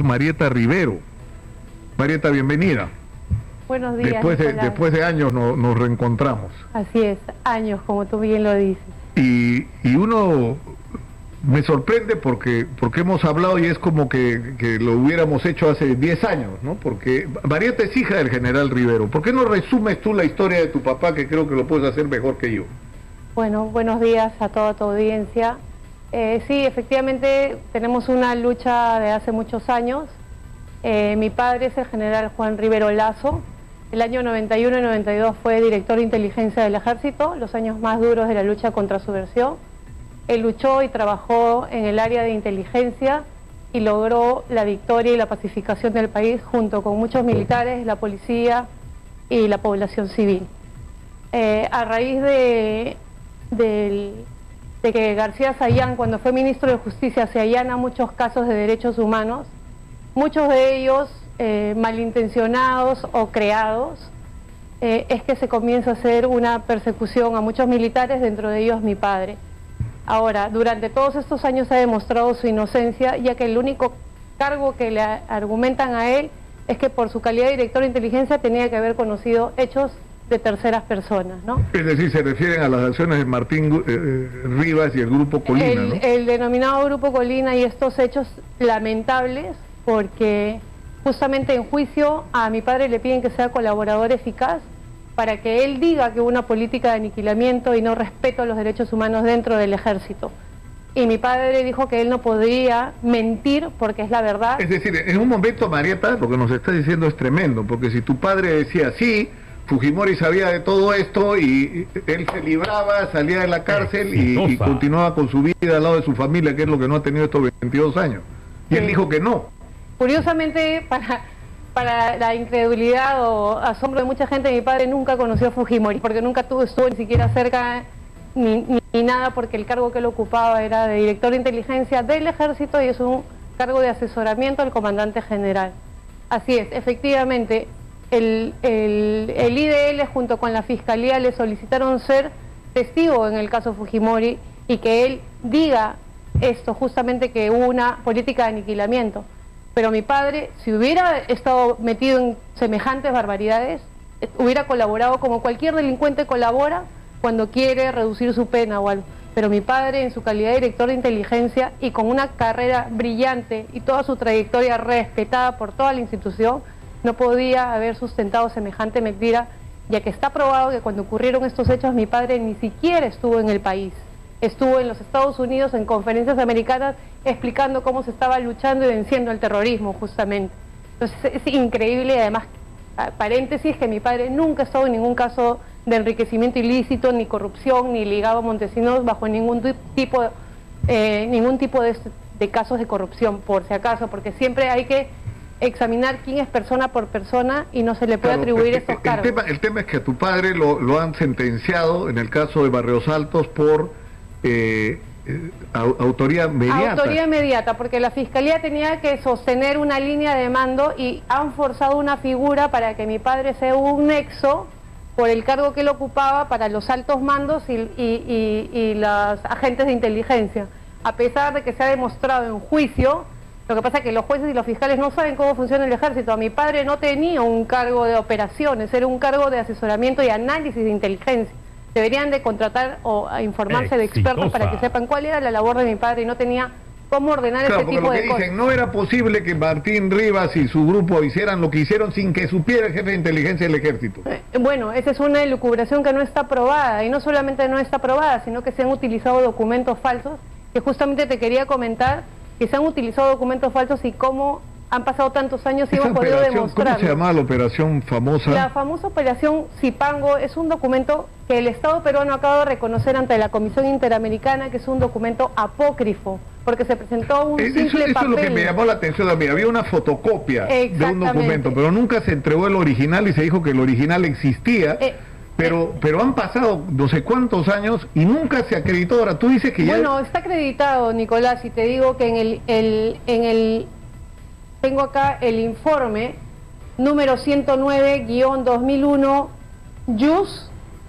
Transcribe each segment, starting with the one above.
Marieta Rivero. Marieta, bienvenida. Buenos días. Después de años nos reencontramos. Así es, años, como tú bien lo dices. Y uno me sorprende porque hemos hablado y es como que lo hubiéramos hecho hace 10 años, ¿no? Porque Marieta es hija del general Rivero. ¿Por qué no resumes tú la historia de tu papá, que creo que lo puedes hacer mejor que yo? Bueno, buenos días a toda tu audiencia. Sí, efectivamente tenemos una lucha de hace muchos años. Mi padre es el general Juan Rivero Lazo. El año 91 y 92 fue director de inteligencia del ejército, los años más duros de la lucha contra subversión. Él luchó y trabajó en el área de inteligencia y logró la victoria y la pacificación del país junto con muchos militares, la policía y la población civil. A raíz de que García Sayán, cuando fue ministro de Justicia, se allana muchos casos de derechos humanos, muchos de ellos malintencionados o creados, es que se comienza a hacer una persecución a muchos militares, dentro de ellos mi padre. Ahora, durante todos estos años ha demostrado su inocencia, ya que el único cargo que le argumentan a él es que por su calidad de director de inteligencia tenía que haber conocido hechos de terceras personas, ¿no? Es decir, se refieren a las acciones de Martín Rivas y el Grupo Colina, ¿no? El denominado Grupo Colina y estos hechos lamentables, porque justamente en juicio a mi padre le piden que sea colaborador eficaz para que él diga que hubo una política de aniquilamiento y no respeto a los derechos humanos dentro del ejército. Y mi padre dijo que él no podría mentir porque es la verdad. Es decir, en un momento, Marieta, lo que nos está diciendo es tremendo, porque si tu padre decía sí, Fujimori sabía de todo esto y él se libraba, salía de la cárcel y continuaba con su vida al lado de su familia, que es lo que no ha tenido estos 22 años. Y él dijo que no. Curiosamente, para la incredulidad o asombro de mucha gente, mi padre nunca conoció a Fujimori, porque nunca estuvo ni siquiera cerca ni nada, porque el cargo que él ocupaba era de director de inteligencia del ejército y es un cargo de asesoramiento al comandante general. Así es, efectivamente, el IDL junto con la Fiscalía le solicitaron ser testigo en el caso Fujimori y que él diga esto, justamente que hubo una política de aniquilamiento. Pero mi padre, si hubiera estado metido en semejantes barbaridades, hubiera colaborado como cualquier delincuente colabora cuando quiere reducir su pena o algo. Pero mi padre, en su calidad de director de inteligencia y con una carrera brillante y toda su trayectoria respetada por toda la institución, no podía haber sustentado semejante mentira, ya que está probado que cuando ocurrieron estos hechos mi padre ni siquiera estuvo en el país. Estuvo en los Estados Unidos en conferencias americanas explicando cómo se estaba luchando y venciendo el terrorismo, justamente. Entonces es increíble, y además, paréntesis, que mi padre nunca ha estado en ningún caso de enriquecimiento ilícito, ni corrupción, ni ligado a Montesinos bajo ningún tipo de casos de corrupción, por si acaso, porque siempre hay que examinar quién es persona por persona y no se le puede atribuir estos cargos. El tema es que a tu padre lo han sentenciado en el caso de Barrios Altos por autoría inmediata. Autoría inmediata, porque la Fiscalía tenía que sostener una línea de mando y han forzado una figura para que mi padre sea un nexo por el cargo que él ocupaba para los altos mandos y los agentes de inteligencia. A pesar de que se ha demostrado en juicio, lo que pasa es que los jueces y los fiscales no saben cómo funciona el ejército. A mi padre no tenía un cargo de operaciones, era un cargo de asesoramiento y análisis de inteligencia. Deberían de contratar o informarse de expertos para que sepan cuál era la labor de mi padre y no tenía cómo ordenar ese tipo de cosas. Dicen, no era posible que Martín Rivas y su grupo hicieran lo que hicieron sin que supiera el jefe de inteligencia del ejército. Bueno, esa es una elucubración que no está probada, y no solamente no está probada, sino que se han utilizado documentos falsos, que justamente te quería comentar, que se han utilizado documentos falsos y cómo han pasado tantos años y hemos podido demostrar. ¿Cómo se llamaba la operación famosa? La famosa operación Zipango es un documento que el Estado peruano acaba de reconocer ante la Comisión Interamericana, que es un documento apócrifo, porque se presentó un simple papel. Eso es lo que me llamó la atención a mí. Había una fotocopia de un documento, pero nunca se entregó el original y se dijo que el original existía. Pero han pasado no sé cuántos años y nunca se acreditó. Ahora tú dices que ya... Bueno, está acreditado, Nicolás, y te digo que tengo acá el informe número 109-2001 JUS,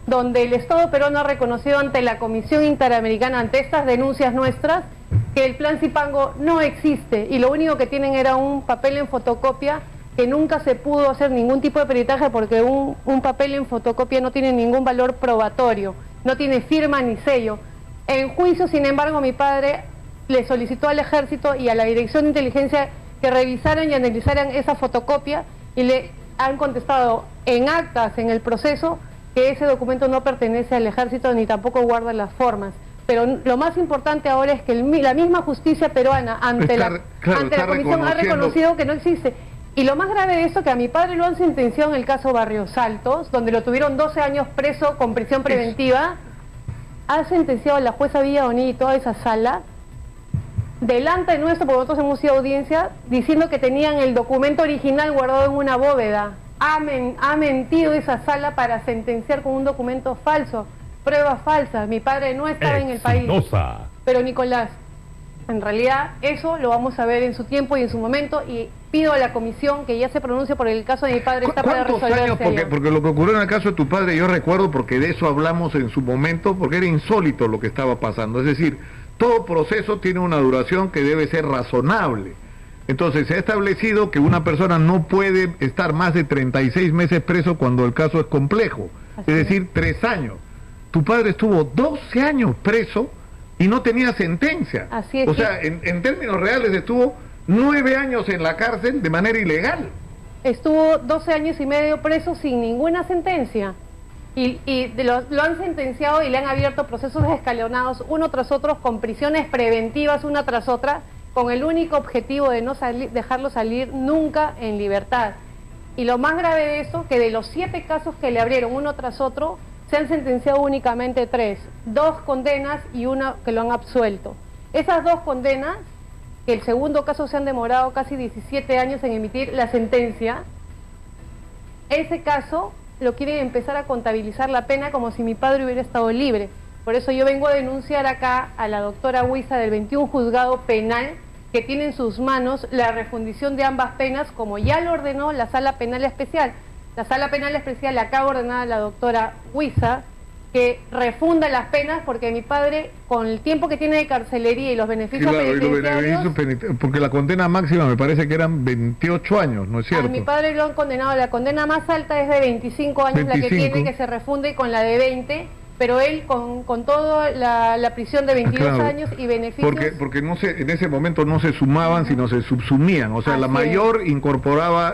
donde el Estado peruano ha reconocido ante la Comisión Interamericana, ante estas denuncias nuestras, que el plan Zipango no existe y lo único que tienen era un papel en fotocopia que nunca se pudo hacer ningún tipo de peritaje porque un papel en fotocopia no tiene ningún valor probatorio, no tiene firma ni sello. En juicio, sin embargo, mi padre le solicitó al Ejército y a la Dirección de Inteligencia que revisaran y analizaran esa fotocopia y le han contestado en actas en el proceso que ese documento no pertenece al Ejército ni tampoco guarda las formas. Pero lo más importante ahora es que la misma justicia peruana ante la comisión ha reconocido que no existe. Y lo más grave de eso, que a mi padre lo han sentenciado en el caso Barrios Altos, donde lo tuvieron 12 años preso con prisión preventiva. Ha sentenciado a la jueza Villaoní y toda esa sala, delante de nuestro, porque nosotros hemos sido audiencia, diciendo que tenían el documento original guardado en una bóveda. Ha mentido esa sala para sentenciar con un documento falso, pruebas falsas. Mi padre no estaba en el país. Pero Nicolás, en realidad eso lo vamos a ver en su tiempo y en su momento, y pido a la comisión que ya se pronuncie porque el caso de mi padre está para resolverse. ¿Cuántos años? Porque lo que ocurrió en el caso de tu padre, yo recuerdo, porque de eso hablamos en su momento, porque era insólito lo que estaba pasando. Es decir, todo proceso tiene una duración que debe ser razonable. Entonces se ha establecido que una persona no puede estar más de 36 meses preso cuando el caso es complejo. Es decir, 3 años. Tu padre estuvo 12 años preso y no tenía sentencia. Así es. O sea, en términos reales estuvo 9 años en la cárcel de manera ilegal. Estuvo 12 años y medio preso sin ninguna sentencia. Y lo han sentenciado y le han abierto procesos escalonados uno tras otro, con prisiones preventivas una tras otra, con el único objetivo de no dejarlo salir nunca en libertad. Y lo más grave de eso, que de los 7 casos que le abrieron uno tras otro, se han sentenciado únicamente 3, 2 condenas y una que lo han absuelto. Esas 2 condenas, que el segundo caso se han demorado casi 17 años en emitir la sentencia, ese caso lo quieren empezar a contabilizar la pena como si mi padre hubiera estado libre. Por eso yo vengo a denunciar acá a la doctora Huiza del 21 Juzgado Penal, que tiene en sus manos la refundición de ambas penas, como ya lo ordenó la Sala Penal Especial. La Sala Penal Especial le acaba de ordenar a la doctora Huiza que refunda las penas, porque mi padre, con el tiempo que tiene de carcelería y los beneficios penitenciarios... porque la condena máxima me parece que eran 28 años, ¿no es cierto? A mi padre lo han condenado, la condena más alta es de 25 años, 25. La que tiene que se refunde con la de 20, pero él con toda la prisión de 22 años y beneficios... Porque no se, en ese momento no se sumaban, sino se subsumían, o sea, la mayor incorporaba,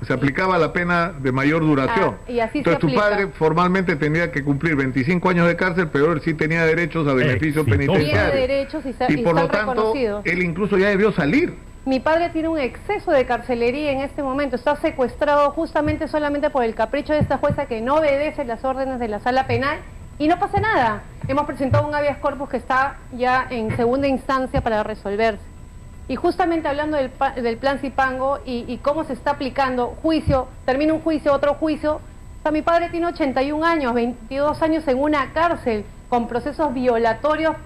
se aplicaba la pena de mayor duración. Y así entonces tu padre formalmente tenía que cumplir 25 años de cárcel, pero él sí tenía derechos a beneficios penitenciarios. Tiene derechos y por lo tanto, él incluso ya debió salir. Mi padre tiene un exceso de carcelería en este momento, está secuestrado justamente solamente por el capricho de esta jueza que no obedece las órdenes de la Sala Penal. Y no pasa nada. Hemos presentado un habeas corpus que está ya en segunda instancia para resolverse. Y justamente hablando del plan Zipango y cómo se está aplicando, termina un juicio, otro juicio. O sea, mi padre tiene 81 años, 22 años en una cárcel, con procesos violatorios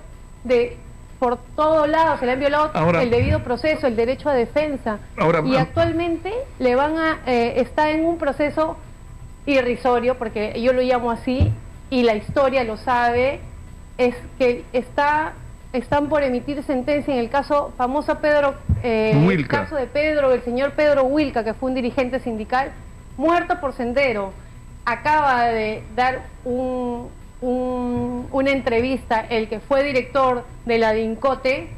por todos lados. Se le han violado el debido proceso, el derecho a defensa. Y actualmente está en un proceso irrisorio, porque yo lo llamo así, y la historia lo sabe, es que están por emitir sentencia en el caso famoso el caso de el señor Pedro Wilca, que fue un dirigente sindical muerto por Sendero. Acaba de dar una entrevista el que fue director de la DINCOTE,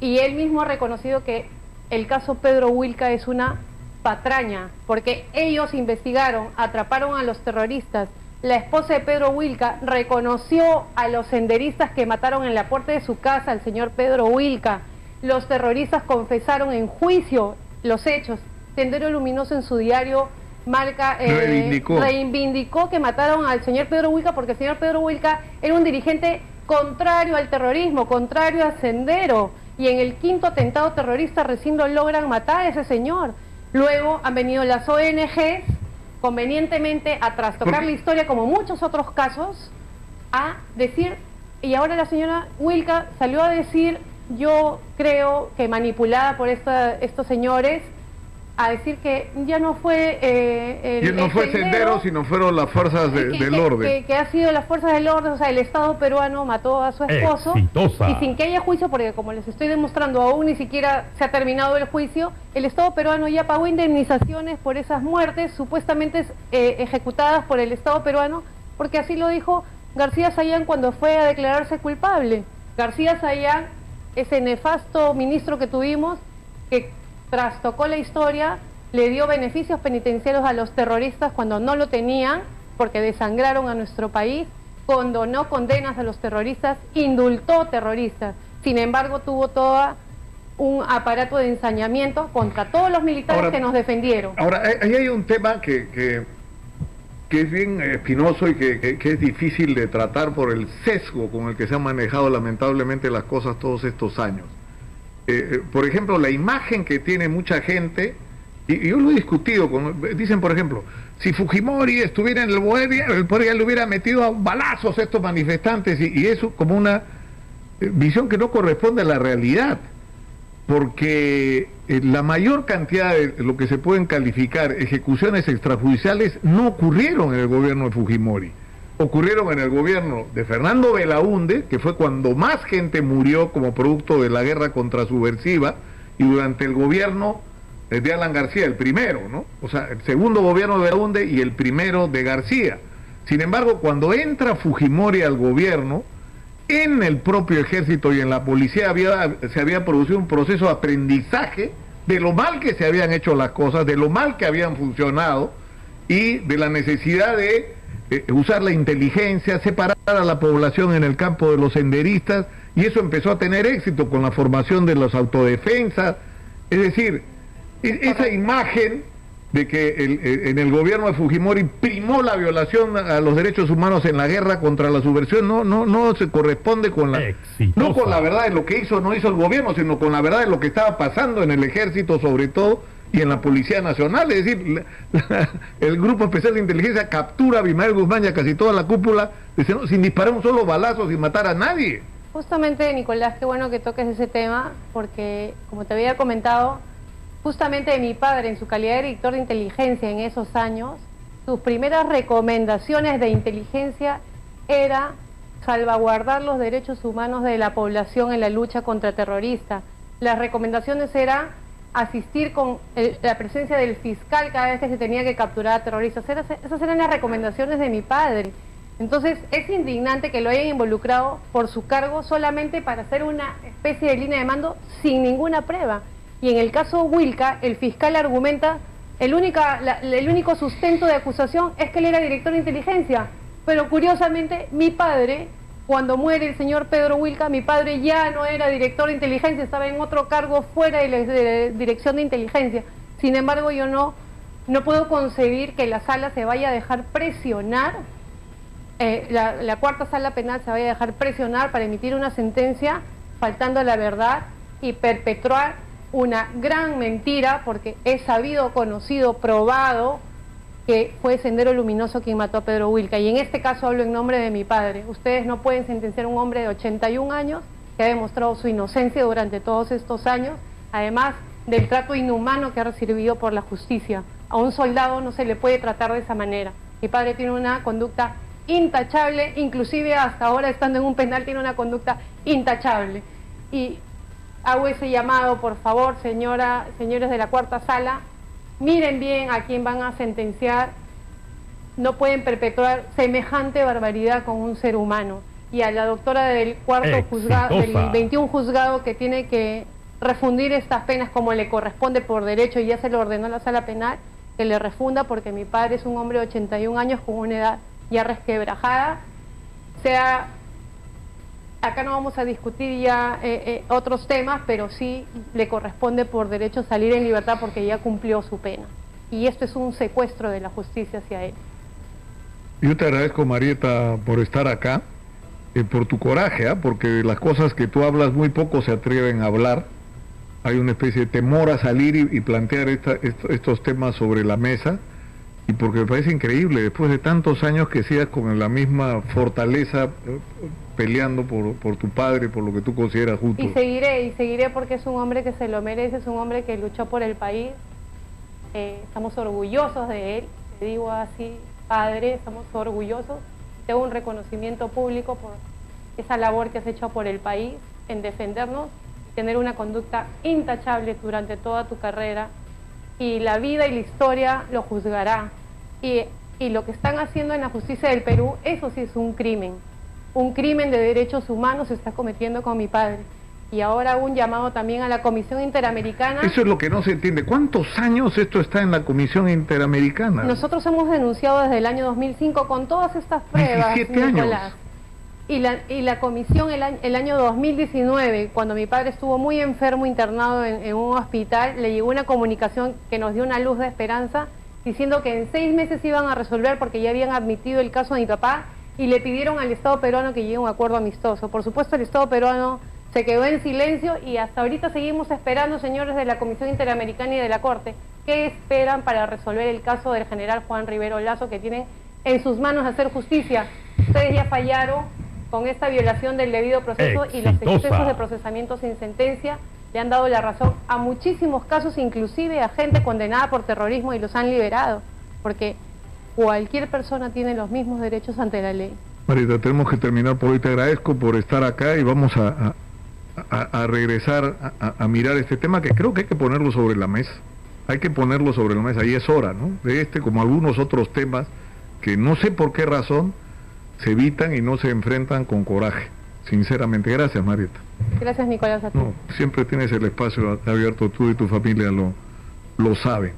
y él mismo ha reconocido que el caso Pedro Wilca es una patraña, porque ellos investigaron, atraparon a los terroristas. La esposa de Pedro Wilca reconoció a los senderistas que mataron en la puerta de su casa al señor Pedro Wilca. Los terroristas confesaron en juicio los hechos. Sendero Luminoso en su diario reivindicó que mataron al señor Pedro Wilca porque el señor Pedro Wilca era un dirigente contrario al terrorismo, contrario a Sendero. Y en el 5º atentado terrorista recién lo logran matar a ese señor. Luego han venido las ONGs convenientemente a trastocar la historia, como muchos otros casos, a decir, y ahora la señora Wilca salió a decir, yo creo que manipulada por estos señores, a decir que ya no fue y él no fue Sendero, sino fueron las fuerzas del orden. Que ha sido las fuerzas del orden, o sea, el Estado peruano mató a su esposo. Exitosa. Y sin que haya juicio, porque como les estoy demostrando, aún ni siquiera se ha terminado el juicio, el Estado peruano ya pagó indemnizaciones por esas muertes supuestamente ejecutadas por el Estado peruano, porque así lo dijo García Sayán cuando fue a declararse culpable. García Sayán, ese nefasto ministro que tuvimos, que trastocó la historia, le dio beneficios penitenciarios a los terroristas cuando no lo tenían, porque desangraron a nuestro país, condonó condenas a los terroristas, indultó terroristas. Sin embargo, tuvo todo un aparato de ensañamiento contra todos los militares que nos defendieron. Ahora, ahí hay un tema que es bien espinoso y que es difícil de tratar por el sesgo con el que se han manejado lamentablemente las cosas todos estos años. Por ejemplo, la imagen que tiene mucha gente, y yo lo he discutido, dicen por ejemplo, si Fujimori estuviera en el poder ya le hubiera metido a balazos a estos manifestantes, y eso como una visión que no corresponde a la realidad, porque la mayor cantidad de lo que se pueden calificar ejecuciones extrajudiciales no ocurrieron en el gobierno de Fujimori. Ocurrieron en el gobierno de Fernando Belaúnde, que fue cuando más gente murió como producto de la guerra contrasubversiva, y durante el gobierno de Alan García, el primero, ¿no? O sea, el segundo gobierno de Belaúnde y el primero de García. Sin embargo, cuando entra Fujimori al gobierno, en el propio ejército y en la policía se había producido un proceso de aprendizaje de lo mal que se habían hecho las cosas, de lo mal que habían funcionado, y de la necesidad de usar la inteligencia, separar a la población en el campo de los senderistas, y eso empezó a tener éxito con la formación de las autodefensas. Es decir, esa imagen de que en el gobierno de Fujimori primó la violación a los derechos humanos en la guerra contra la subversión, no se corresponde con no con la verdad de lo que hizo o no hizo el gobierno, sino con la verdad de lo que estaba pasando en el ejército sobre todo, y en la Policía Nacional. Es decir, el Grupo Especial de Inteligencia captura a Abimael Guzmán y a casi toda la cúpula sin disparar un solo balazo, sin matar a nadie. Justamente, Nicolás, qué bueno que toques ese tema, porque como te había comentado, justamente mi padre, en su calidad de director de inteligencia en esos años, sus primeras recomendaciones de inteligencia era salvaguardar los derechos humanos de la población en la lucha contra terroristas. Las recomendaciones eran asistir con la presencia del fiscal cada vez que se tenía que capturar a terroristas. Esas eran las recomendaciones de mi padre. Entonces es indignante que lo hayan involucrado por su cargo solamente para hacer una especie de línea de mando sin ninguna prueba. Y en el caso Wilca, el fiscal argumenta, el único sustento de acusación es que él era director de inteligencia. Pero curiosamente, mi padre, cuando muere el señor Pedro Wilca, mi padre ya no era director de inteligencia, estaba en otro cargo fuera de la dirección de inteligencia. Sin embargo, yo no puedo concebir que la sala se vaya a dejar presionar, la cuarta sala penal se vaya a dejar presionar para emitir una sentencia faltando a la verdad y perpetrar una gran mentira, porque es sabido, conocido, probado que fue Sendero Luminoso quien mató a Pedro Wilca. Y en este caso hablo en nombre de mi padre. Ustedes no pueden sentenciar a un hombre de 81 años que ha demostrado su inocencia durante todos estos años, además del trato inhumano que ha recibido por la justicia. A un soldado no se le puede tratar de esa manera. Mi padre tiene una conducta intachable, inclusive hasta ahora estando en un penal tiene una conducta intachable. Y hago ese llamado, por favor, señores de la cuarta sala, miren bien a quién van a sentenciar. No pueden perpetuar semejante barbaridad con un ser humano. Y a la doctora del cuarto juzgado, del 21 juzgado, que tiene que refundir estas penas como le corresponde por derecho, y ya se lo ordenó la sala penal, que le refunda, porque mi padre es un hombre de 81 años con una edad ya resquebrajada. Acá no vamos a discutir ya otros temas, pero sí le corresponde por derecho salir en libertad porque ya cumplió su pena. Y esto es un secuestro de la justicia hacia él. Yo te agradezco, Marieta, por estar acá, por tu coraje, porque de las cosas que tú hablas muy pocos se atreven a hablar. Hay una especie de temor a salir y plantear estos temas sobre la mesa, y porque me parece increíble, después de tantos años, que sigas con la misma fortaleza peleando por tu padre, por lo que tú consideras justo. Y seguiré porque es un hombre que se lo merece, es un hombre que luchó por el país, estamos orgullosos de él, te digo así, padre, estamos orgullosos. Tengo un reconocimiento público por esa labor que has hecho por el país en defendernos, tener una conducta intachable durante toda tu carrera, y la vida y la historia lo juzgará. Y lo que están haciendo en la justicia del Perú, eso sí es un crimen de derechos humanos se está cometiendo con mi padre. Y ahora un llamado también a la Comisión Interamericana. Eso es lo que no se entiende. ¿Cuántos años esto está en la Comisión Interamericana? Nosotros hemos denunciado desde el año 2005 con todas estas pruebas, 17 Nicolás. años. Y la comisión el año 2019, cuando mi padre estuvo muy enfermo, internado en un hospital, le llegó una comunicación que nos dio una luz de esperanza, diciendo que en 6 meses iban a resolver porque ya habían admitido el caso de mi papá, y le pidieron al Estado peruano que llegue a un acuerdo amistoso. Por supuesto, el Estado peruano se quedó en silencio y hasta ahorita seguimos esperando, señores de la Comisión Interamericana y de la Corte. ¿Qué esperan para resolver el caso del general Juan Rivero Lazo, que tienen en sus manos hacer justicia? Ustedes ya fallaron con esta violación del debido proceso y los excesos de procesamiento sin sentencia le han dado la razón a muchísimos casos, inclusive a gente condenada por terrorismo, y los han liberado, porque cualquier persona tiene los mismos derechos ante la ley. Marita, tenemos que terminar por hoy. Te agradezco por estar acá y vamos a regresar a mirar este tema, que creo que hay que ponerlo sobre la mesa. Hay que ponerlo sobre la mesa y es hora, ¿no? De como algunos otros temas que no sé por qué razón se evitan y no se enfrentan con coraje. Sinceramente, gracias, Marieta. Gracias, Nicolás, a ti. No, siempre tienes el espacio abierto, tú y tu familia lo saben.